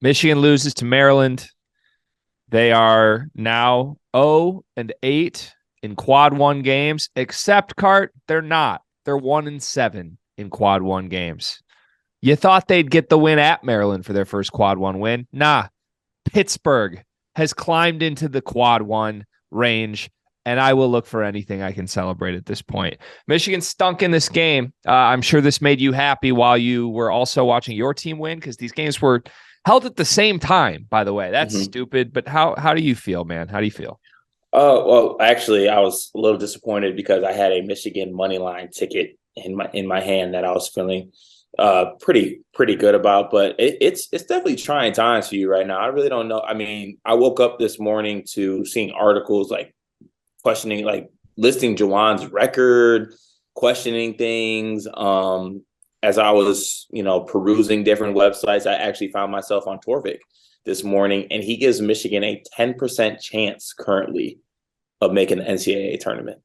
Michigan loses to Maryland. They are now 0-8 in quad one games, except Cart, they're not. They're 1-7 in quad one games. You thought they'd get the win at Maryland for their first quad one win. Nah, Pittsburgh has climbed into the quad one range, and I will look for anything I can celebrate at this point. Michigan stunk in this game. I'm sure this made you happy while you were also watching your team win, because these games were held at the same time, by the way. That's stupid, but how do you feel, man? How do you feel? Well, actually, I was a little disappointed because I had a Michigan money line ticket in my hand that I was feeling pretty good about. But it's definitely trying times for you right now. I really don't know. I mean, I woke up this morning to seeing articles like questioning, like listing Juwan's record, questioning things. As I was, perusing different websites, I actually found myself on Torvik this morning, and he gives Michigan a 10% chance currently of making the NCAA tournament.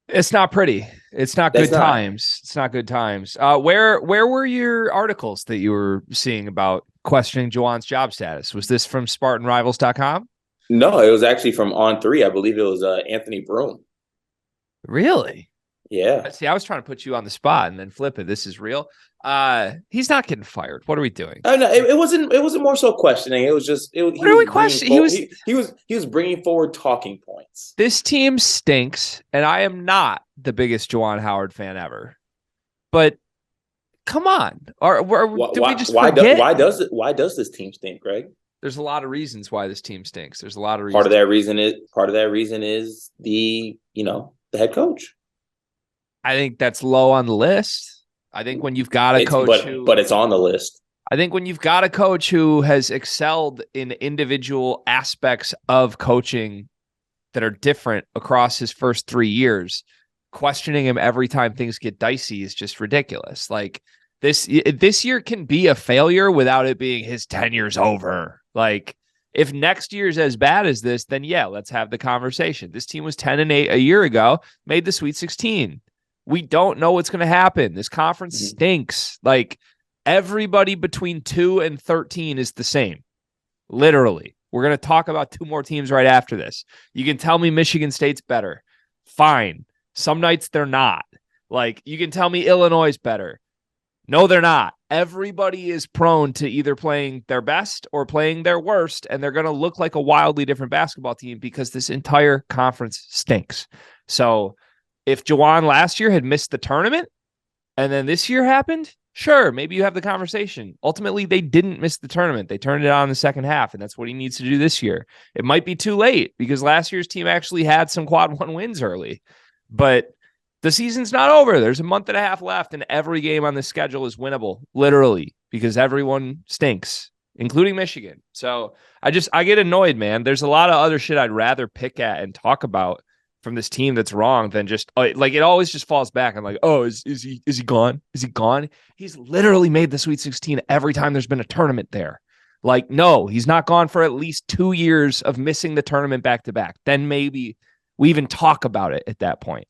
It's not pretty. It's not good times. It's not good times. Where were your articles that you were seeing about questioning Juwan's job status? Was this from SpartanRivals.com? No, it was actually from On3. I believe it was Anthony Broom. Really? Yeah. See, I was trying to put you on the spot and then flip it. This is real. He's not getting fired. What are we doing? Oh no, it wasn't. It wasn't more so questioning. It was just. What are we questioning? He was bringing forward talking points. This team stinks, and I am not the biggest Juwan Howard fan ever. But come on, did we just forget? Why does this team stink, Greg? There's a lot of reasons why this team stinks. There's a lot of reasons. Part of that reason is the head coach. I think that's low on the list. I think when you've got a coach but it's on the list. I think when you've got a coach who has excelled in individual aspects of coaching that are different across his first 3 years, questioning him every time things get dicey is just ridiculous. Like this year can be a failure without it being his tenure's over. Like if next year's as bad as this, then yeah, let's have the conversation. This team was 10-8 a year ago, made the Sweet 16. We don't know what's going to happen. This conference stinks. Like everybody between 2 and 13 is the same. Literally. We're going to talk about 2 more teams right after this. You can tell me Michigan State's better. Fine. Some nights they're not. Like you can tell me Illinois is better. No, they're not. Everybody is prone to either playing their best or playing their worst, and they're going to look like a wildly different basketball team because this entire conference stinks. So if Juwan last year had missed the tournament and then this year happened, sure, maybe you have the conversation. Ultimately, they didn't miss the tournament. They turned it on in the second half, and that's what he needs to do this year. It might be too late because last year's team actually had some quad one wins early, but the season's not over. There's a month and a half left, and every game on the schedule is winnable, literally, because everyone stinks, including Michigan. So I get annoyed, man. There's a lot of other shit I'd rather pick at and talk about from this team that's wrong than just like it always just falls back. I'm like, oh, is he gone? Is he gone? He's literally made the Sweet 16 every time there's been a tournament there. Like, no, he's not gone for at least 2 years of missing the tournament back to back. Then maybe we even talk about it at that point.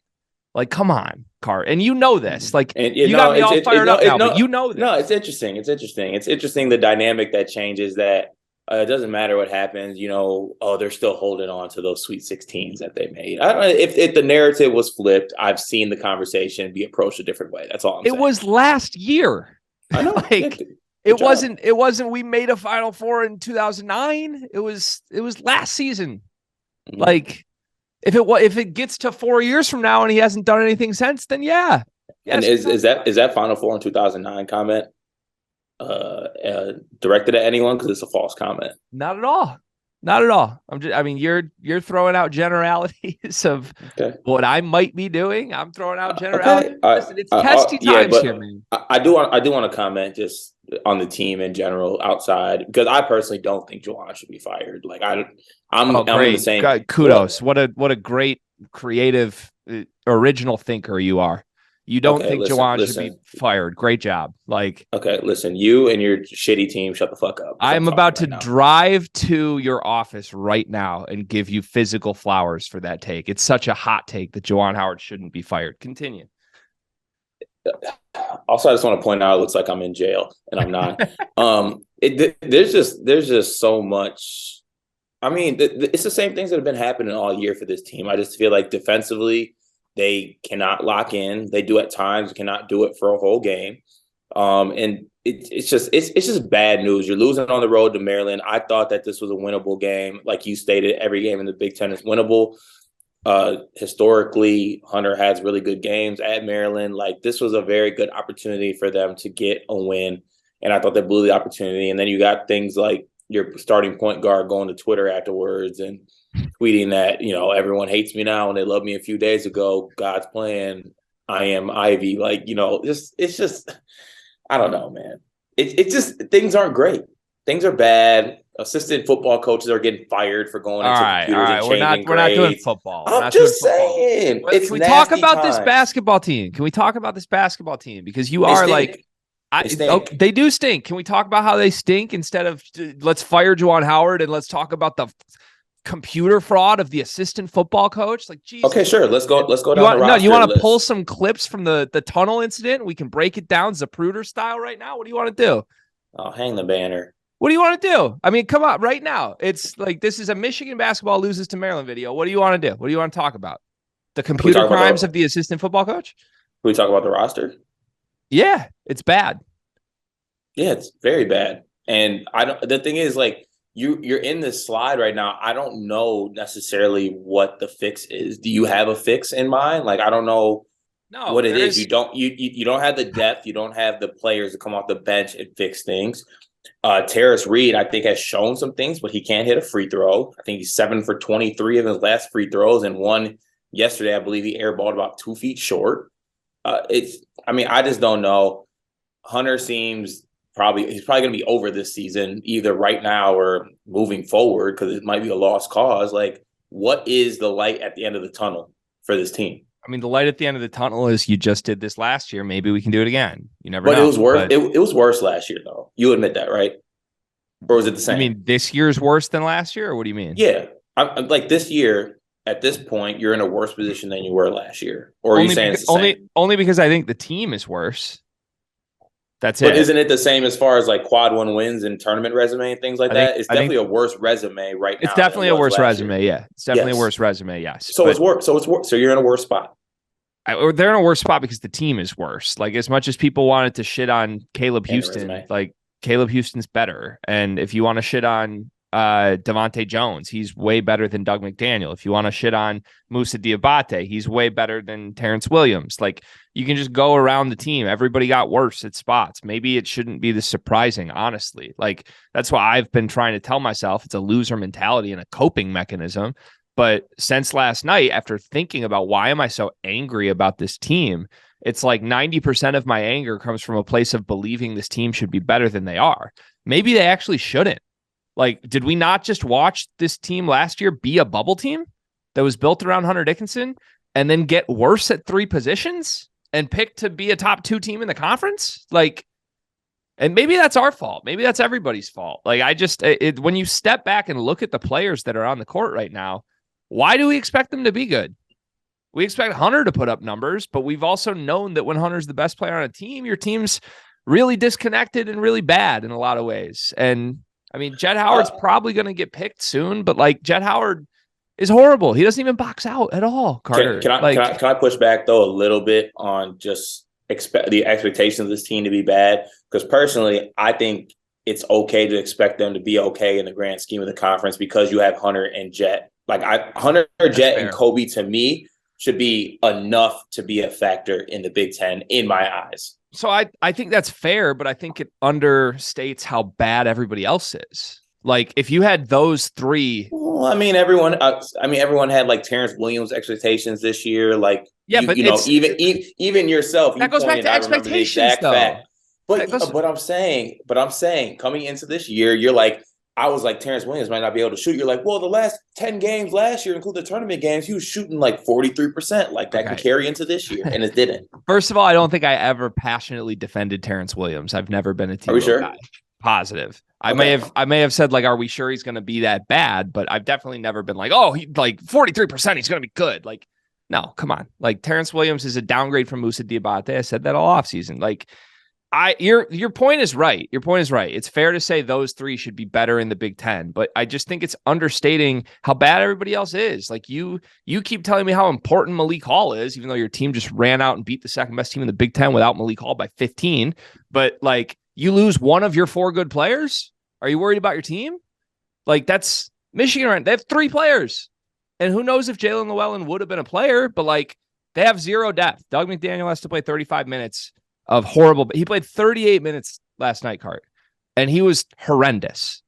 Like, come on, Cart. And you know this. Like, you got me all fired up now, but you know this. No, it's interesting. It's interesting the dynamic that changes that. It doesn't matter what happens, they're still holding on to those Sweet 16s that they made. I don't know if the narrative was flipped. I've seen the conversation be approached a different way. That's all I'm saying. It was last year. I know. Like it wasn't we made a Final Four in 2009. It was last season. Mm-hmm. Like if it gets to 4 years from now and he hasn't done anything since, then yeah. And is that Final Four in 2009 comment directed at anyone? Because it's a false comment. Not at all. You're throwing out generalities of what I might be doing. I'm throwing out generalities. Listen, it's testy times here, man. I do want to comment just on the team in general outside, because I personally don't think Juwan should be fired. Like I'm the same. God, kudos. What a great creative original thinker you are. You don't think Juwan should be fired. Great job. Like, okay, listen, you and your shitty team, shut the fuck up. I'm about to drive to your office right now and give you physical flowers for that take. It's such a hot take that Juwan Howard shouldn't be fired. Continue. Also, I just want to point out, it looks like I'm in jail, and I'm not. There's just so much. I mean, it's the same things that have been happening all year for this team. I just feel like defensively, they cannot lock in. They do at times, cannot do it for a whole game. And it's just bad news. You're losing on the road to Maryland. I thought that this was a winnable game. Like you stated, every game in the Big Ten is winnable. Historically, Hunter has really good games at Maryland. Like, this was a very good opportunity for them to get a win. And I thought they blew the opportunity. And then you got things like your starting point guard going to Twitter afterwards and tweeting that, everyone hates me now and they loved me a few days ago. God's plan. I am Ivy. Like, it's just, I don't know, man. It's just, things aren't great. Things are bad. Assistant football coaches are getting fired for going into computers and changing grades. We're not doing football. I'm just saying. Can we talk about this basketball team? Can we talk about this basketball team? Because you are like, they do stink. Can we talk about how they stink instead of let's fire Juwan Howard and let's talk about the computer fraud of the assistant football coach? Like, Jesus. Okay, sure. Let's go down the roster. You want to pull some clips from the tunnel incident? We can break it down Zapruder style right now. What do you want to do? I'll hang the banner. What do you want to do? I mean, come on, right now. It's like, this is a Michigan basketball loses to Maryland video. What do you want to do? What do you want to talk about? The computer crimes of the assistant football coach? Can we talk about the roster? Yeah, it's bad. Yeah, it's very bad. And the thing is, like, you're in this slide right now. I don't know necessarily what the fix is. Do you have a fix in mind? Like, I don't know what it is. You don't have the depth. You don't have the players to come off the bench and fix things. Terrace Reed, I think, has shown some things, but he can't hit a free throw. I think he's 7 for 23 of his last free throws, and one yesterday, I believe he airballed about 2 feet short. I just don't know. Hunter seems he's probably going to be over this season, either right now or moving forward, because it might be a lost cause. Like, what is the light at the end of the tunnel for this team? I mean, the light at the end of the tunnel is you just did this last year. Maybe we can do it again. You never know. But it was worse. It was worse last year, though. You admit that, right? Or was it the same? You mean this year's worse than last year, or what do you mean? Yeah. I'm like, this year, at this point, you're in a worse position than you were last year. Or are you saying it's the same? Only because I think the team is worse. That's it. But isn't it the same as far as like quad 1 wins and tournament resume and things like that? It's definitely a worse resume right now. It's definitely a worse resume. Yeah. It's definitely a worse resume. Yes. So it's worse. So you're in a worse spot. They're in a worse spot because the team is worse. Like, as much as people wanted to shit on Caleb Houston, like, Caleb Houston's better. And if you want to shit on Devontae Jones, he's way better than Doug McDaniel. If you want to shit on Moussa Diabate, he's way better than Terrence Williams. Like, you can just go around the team. Everybody got worse at spots. Maybe it shouldn't be this surprising, honestly. Like, that's why I've been trying to tell myself it's a loser mentality and a coping mechanism. But since last night, after thinking about why am I so angry about this team, it's like 90% of my anger comes from a place of believing this team should be better than they are. Maybe they actually shouldn't. Like, did we not just watch this team last year be a bubble team that was built around Hunter Dickinson and then get worse at 3 positions and pick to be a top 2 team in the conference? Like, and maybe that's our fault. Maybe that's everybody's fault. Like, when you step back and look at the players that are on the court right now, why do we expect them to be good? We expect Hunter to put up numbers, but we've also known that when Hunter's the best player on a team, your team's really disconnected and really bad in a lot of ways. And I mean, Jett Howard's probably going to get picked soon, but like, Jett Howard is horrible. He doesn't even box out at all, Carter. Can I push back, though, a little bit on just the expectations of this team to be bad? Because personally, I think it's okay to expect them to be okay in the grand scheme of the conference because you have Hunter and Jett. Like, Hunter, Jett, and Kobe, to me, should be enough to be a factor in the Big Ten in my eyes. So I think that's fair, but I think it understates how bad everybody else is. Like, if you had those 3, well, everyone had like Terrence Williams expectations this year. Like, yeah, but even yourself, that goes back to expectations, though. But I'm saying, coming into this year, you're like, I was like, Terrence Williams might not be able to shoot. You're like, well, the last 10 games last year, include the tournament games, he was shooting like 43%. Like, that can carry into this year, and it didn't. First of all, I don't think I ever passionately defended Terrence Williams. I've never been a team. Are we sure? Guy. Positive. I may have said, like, are we sure he's going to be that bad? But I've definitely never been like, oh, he like 43%, he's going to be good. Like, No, come on. Like Terrence Williams is a downgrade from Moussa Diabate. I said that all offseason. Like your point is right. Your point is right. It's fair to say those three should be better in the Big Ten, but I just think it's understating how bad everybody else is. Like you keep telling me how important Malik Hall is, even though your team just ran out and beat the second best team in the Big Ten without Malik Hall by 15. But like you lose one of your 4 good players. Are you worried about your team? Like that's Michigan, right? They have 3 players. And who knows if Jalen Llewellyn would have been a player, but like they have 0 depth. Doug McDaniel has to play 35 minutes of horrible, but he played 38 minutes last night, Cart, and he was horrendous.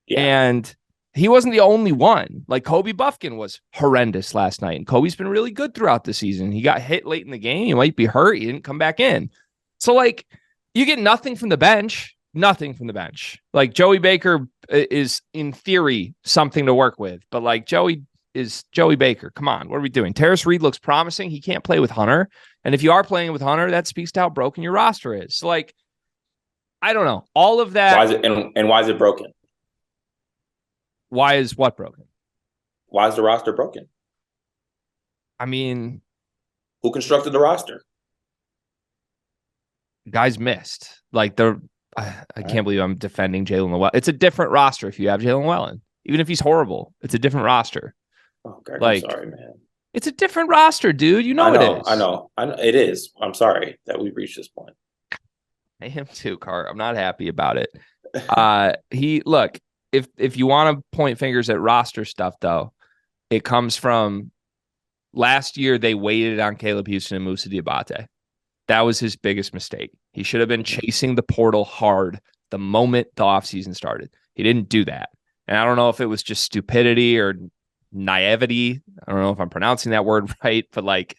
Yeah. And he wasn't the only one. Like Kobe Buffkin was horrendous last night, and Kobe's been really good throughout the season. He got hit late in the game. He might be hurt. He didn't come back in. So like you get nothing from the bench. Like Joey Baker is in theory something to work with, but like Joey Baker. Come on, what are we doing? Terrace Reed looks promising. He can't play with Hunter. And if you are playing with Hunter, that speaks to how broken your roster is. So like, I don't know. All of that. Why is it and why is it broken? Why is what broken? Why is the roster broken? I mean, who constructed the roster? Guys missed. Like I can't believe I'm defending Jalen Llewellyn. It's a different roster if you have Jalen Llewellyn. Even if he's horrible, it's a different roster. Oh, God, like, I'm sorry, man. It's a different roster, dude. You know it is. I know. It is. I'm sorry that we've reached this point. I am too, Cart. I'm not happy about it. Look, if you want to point fingers at roster stuff, though, it comes from last year. They waited on Caleb Houston and Moussa Diabate. That was his biggest mistake. He should have been chasing the portal hard the moment the offseason started. He didn't do that. And I don't know if it was just stupidity or naivety. I don't know if I'm pronouncing that word right, but like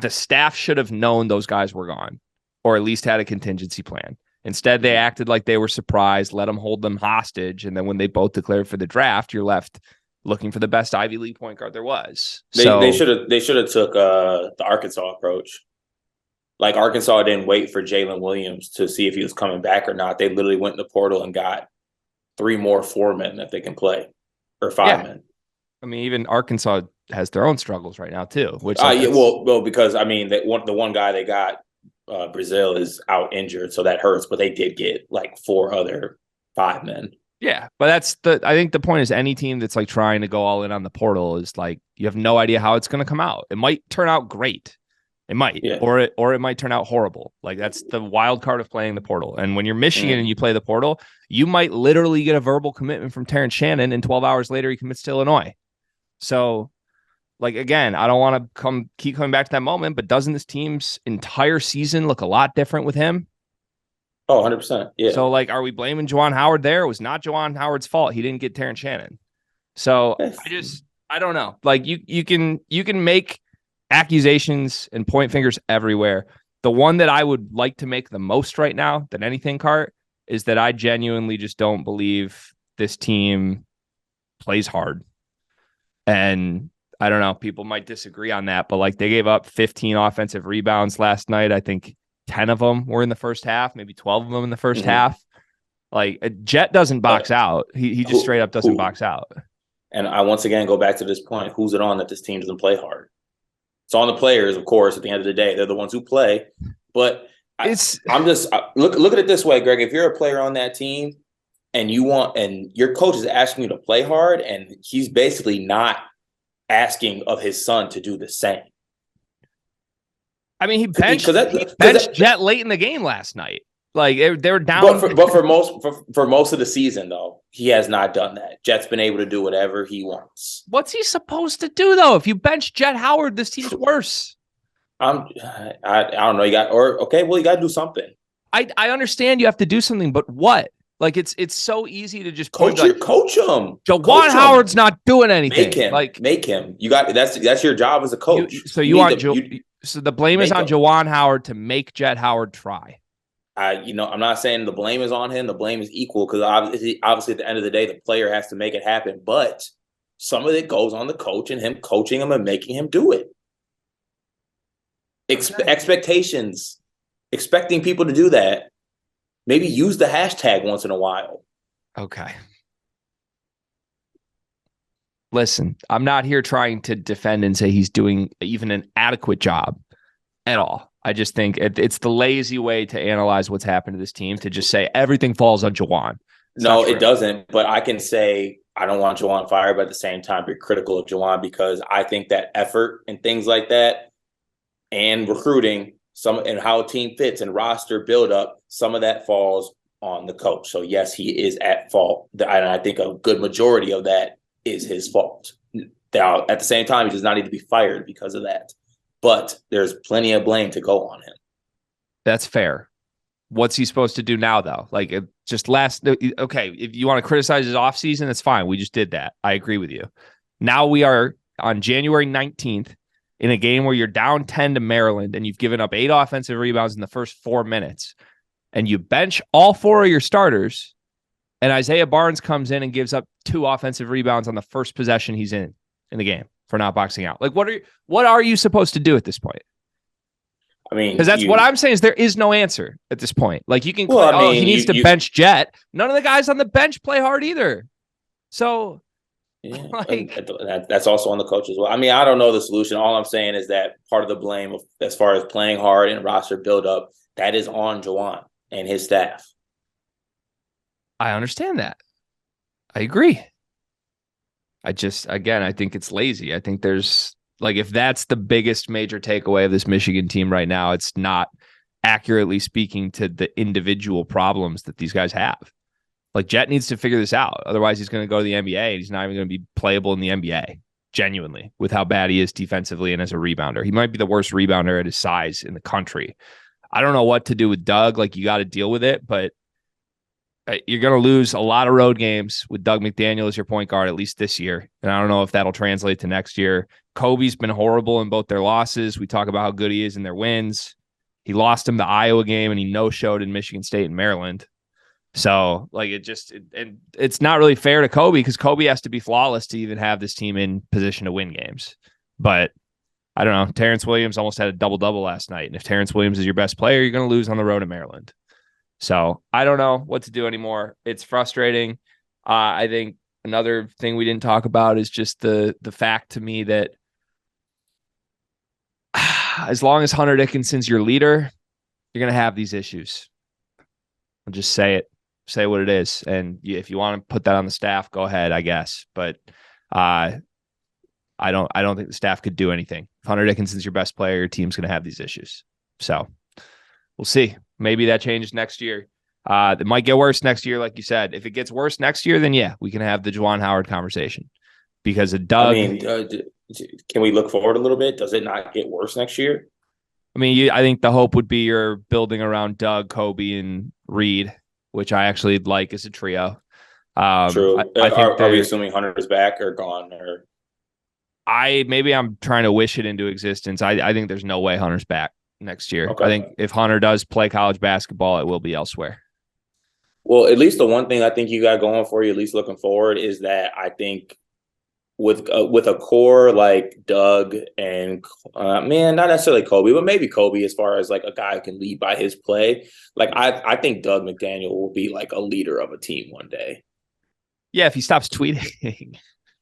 the staff should have known those guys were gone or at least had a contingency plan. Instead, they acted like they were surprised, let them hold them hostage. And then when they both declared for the draft, you're left looking for the best Ivy League point guard there was. They should have took the Arkansas approach. Like Arkansas didn't wait for Jalen Williams to see if he was coming back or not. They literally went in the portal and got 3 more 4 men that they can play or 5 men. I mean, even Arkansas has their own struggles right now too. Which because I mean, the one guy they got, Brazil, is out injured, so that hurts. But they did get like 4 other 5 men. Yeah, but I think the point is any team that's like trying to go all in on the portal is like you have no idea how it's going to come out. It might turn out great. It might, or it might turn out horrible. Like that's the wild card of playing the portal. And when you're Michigan and you play the portal, you might literally get a verbal commitment from Terrence Shannon, and 12 hours later he commits to Illinois. So, like, again, I don't want to keep coming back to that moment, but doesn't this team's entire season look a lot different with him? Oh, 100%. Yeah. So, like, are we blaming Juwan Howard there? It was not Juwan Howard's fault. He didn't get Terrence Shannon. So I don't know. Like, you can make accusations and point fingers everywhere. The one that I would like to make the most right now than anything, Cart, is that I genuinely just don't believe this team plays hard. And I don't know, people might disagree on that, but like they gave up 15 offensive rebounds last night. I think 10 of them were in the first half, maybe 12 of them in the first half. Like Jet doesn't box out. He just straight up doesn't box out. And I once again go back to this point. Who's it on that this team doesn't play hard? It's on the players, of course, at the end of the day. They're the ones who play. But I'm just look at it this way, Greg. If you're a player on that team and your coach is asking you to play hard, and he's basically not asking of his son to do the same. I mean, he benched Jet late in the game last night. Like they were down. But for most of the season, though, he has not done that. Jet's been able to do whatever he wants. What's he supposed to do, though? If you bench Jet Howard, this team's worse. I don't know. You got to do something. I understand you have to do something, but what? Like it's so easy to just coach him. Juwan Howard's not doing anything. Make him. You got that's your job as a coach. So the blame is on Juwan Howard to make Jet Howard try. I'm not saying the blame is on him. The blame is equal because obviously at the end of the day, the player has to make it happen. But some of it goes on the coach and him coaching him and making him do it. Expectations, expecting people to do that. Maybe use the hashtag once in a while. Okay. Listen, I'm not here trying to defend and say he's doing even an adequate job at all. I just think it's the lazy way to analyze what's happened to this team to just say everything falls on Juwan. No, it doesn't. But I can say I don't want Juwan fired, but at the same time, be critical of Juwan because I think that effort and things like that and recruiting and how a team fits and roster buildup, some of that falls on the coach. So yes, he is at fault. And I think a good majority of that is his fault. Now, at the same time, he does not need to be fired because of that. But there's plenty of blame to go on him. That's fair. What's he supposed to do now, though? Like, okay, if you want to criticize his offseason, that's fine. We just did that. I agree with you. Now we are on January 19th in a game where you're down 10 to Maryland and you've given up 8 offensive rebounds in the first 4 minutes. And you bench all 4 of your starters, and Isaiah Barnes comes in and gives up 2 offensive rebounds on the first possession he's in the game for not boxing out. Like, what are you supposed to do at this point? I mean, because that's what I'm saying is there is no answer at this point. Like, you can he needs to bench Jet. None of the guys on the bench play hard either. So, yeah, that's also on the coach as well. I mean, I don't know the solution. All I'm saying is that part of the blame as far as playing hard and roster buildup, that is on Juwan and his staff. I understand that. I agree. I think it's lazy. I think there's if that's the biggest major takeaway of this Michigan team right now, it's not accurately speaking to the individual problems that these guys have. Like, Jet needs to figure this out. Otherwise, he's going to go to the NBA and he's not even going to be playable in the NBA, genuinely, with how bad he is defensively and as a rebounder. He might be the worst rebounder at his size in the country. I don't know what to do with Doug. Like, you got to deal with it, but you're going to lose a lot of road games with Doug McDaniel as your point guard, at least this year. And I don't know if that'll translate to next year. Kobe's been horrible in both their losses. We talk about how good he is in their wins. He lost him the Iowa game and he no-showed in Michigan State and Maryland. So it's not really fair to Kobe because Kobe has to be flawless to even have this team in position to win games. But I don't know. Terrence Williams almost had a double-double last night. And if Terrence Williams is your best player, you're going to lose on the road in Maryland. So I don't know what to do anymore. It's frustrating. I think another thing we didn't talk about is just the fact to me that as long as Hunter Dickinson's your leader, you're going to have these issues. I'll just say it. Say what it is. And if you want to put that on the staff, go ahead, I guess. But I don't think the staff could do anything. If Hunter Dickinson's your best player, your team's going to have these issues. So we'll see. Maybe that changes next year. It might get worse next year, like you said. If it gets worse next year, then yeah, we can have the Juwan Howard conversation. Because of Doug. I mean, can we look forward a little bit? Does it not get worse next year? I mean, I think the hope would be you're building around Doug, Kobe, and Reed, which I actually like as a trio. True. Are we assuming Hunter's back or gone? Or maybe I'm trying to wish it into existence. I think there's no way Hunter's back next year. Okay. I think if Hunter does play college basketball, it will be elsewhere. Well, at least the one thing I think you got going for you, at least looking forward, is that I think with a core like Doug and not necessarily Kobe, but maybe Kobe as far as like a guy who can lead by his play. Like I think Doug McDaniel will be like a leader of a team one day. Yeah, if he stops tweeting.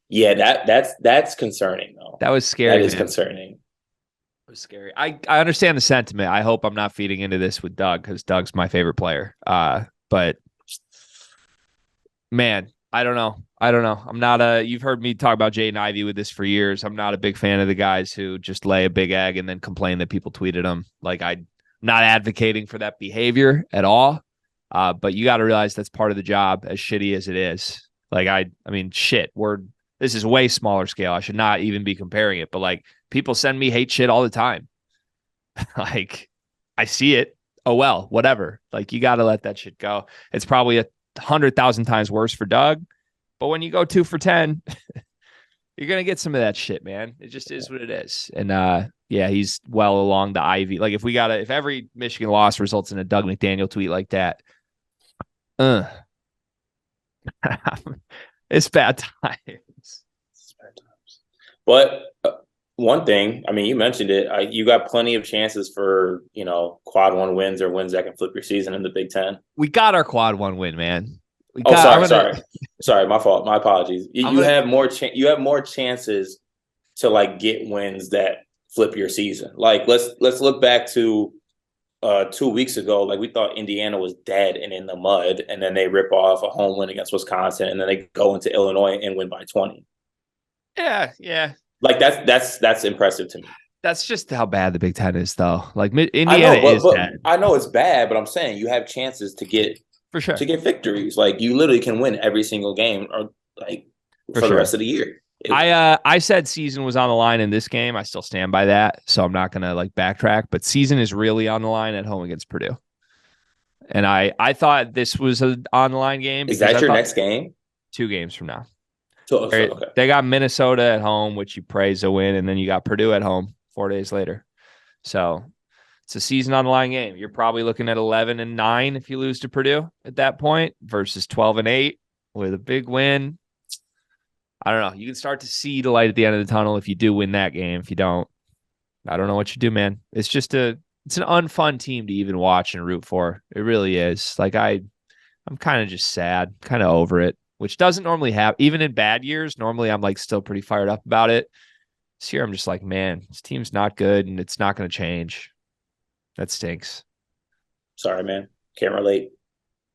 Yeah, that's concerning though. That was scary. That is concerning. It was scary. I understand the sentiment. I hope I'm not feeding into this with Doug because Doug's my favorite player. But man, I don't know. I'm not you've heard me talk about Jaden Ivey with this for years. I'm not a big fan of the guys who just lay a big egg and then complain that people tweeted them. Like, I'm not advocating for that behavior at all. But you got to realize that's part of the job, as shitty as it is. Like, I mean, shit, this is way smaller scale. I should not even be comparing it, but like, people send me hate shit all the time. Like, I see it. Oh, well, whatever. Like, you got to let that shit go. It's probably 100,000 times worse for Doug. But when you go 2 for 10, you're going to get some of that shit, man. It just is what it is. And yeah, he's well along the Ivy. Like, if every Michigan loss results in a Doug McDaniel tweet like that, it's bad times. But one thing, I mean, you mentioned it. You got plenty of chances for, quad 1 wins or wins that can flip your season in the Big Ten. We got our quad 1 win, man. Oh, I'm sorry, gonna, sorry. My fault. My apologies. I'm You gonna, have more. You have more chances to like get wins that flip your season. Like let's look back to 2 weeks ago. Like we thought Indiana was dead and in the mud, and then they rip off a home win against Wisconsin, and then they go into Illinois and win by 20. yeah. Like that's impressive to me. That's just how bad the Big Ten is, though. Like I Indiana know, but is dead I know it's bad, but I'm saying you have chances for sure. to get victories. Like you literally can win every single game, or like for the rest of the year. I said season was on the line in this game. I still stand by that, so I'm not gonna like backtrack. But season is really on the line at home against Purdue, and I thought this was an on the line game Is because that I your thought next game? 2 games from now. Okay. They got Minnesota at home, which you praise a win, and then you got Purdue at home 4 days later. So it's a season on the line game. You're probably looking at 11-9 if you lose to Purdue at that point versus 12-8 with a big win. I don't know. You can start to see the light at the end of the tunnel if you do win that game. If you don't, I don't know what you do, man. It's just it's an unfun team to even watch and root for. It really is. Like I'm kind of just sad, kind of over it, which doesn't normally happen. Even in bad years, normally I'm like still pretty fired up about it. This year I'm just like, man, this team's not good and it's not going to change. That stinks. Sorry, man. Can't relate.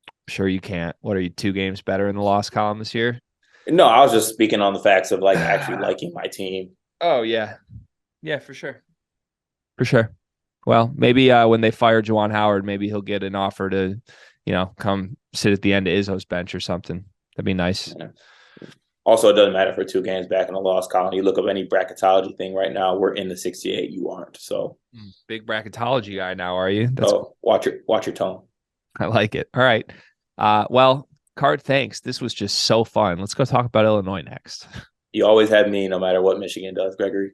I'm sure you can't. What are you, 2 games better in the loss column this year? No, I was just speaking on the facts of like actually liking my team. Oh, yeah. Yeah, for sure. For sure. Well, maybe when they fire Juwan Howard, maybe he'll get an offer to, come sit at the end of Izzo's bench or something. That'd be nice. Yeah. Also, it doesn't matter for 2 games back in the loss column. You look up any bracketology thing right now, we're in the 68. You aren't. So big bracketology guy now, are you? Watch your tone. I like it. All right. Well, Cart, thanks. This was just so fun. Let's go talk about Illinois next. You always have me no matter what Michigan does, Gregory.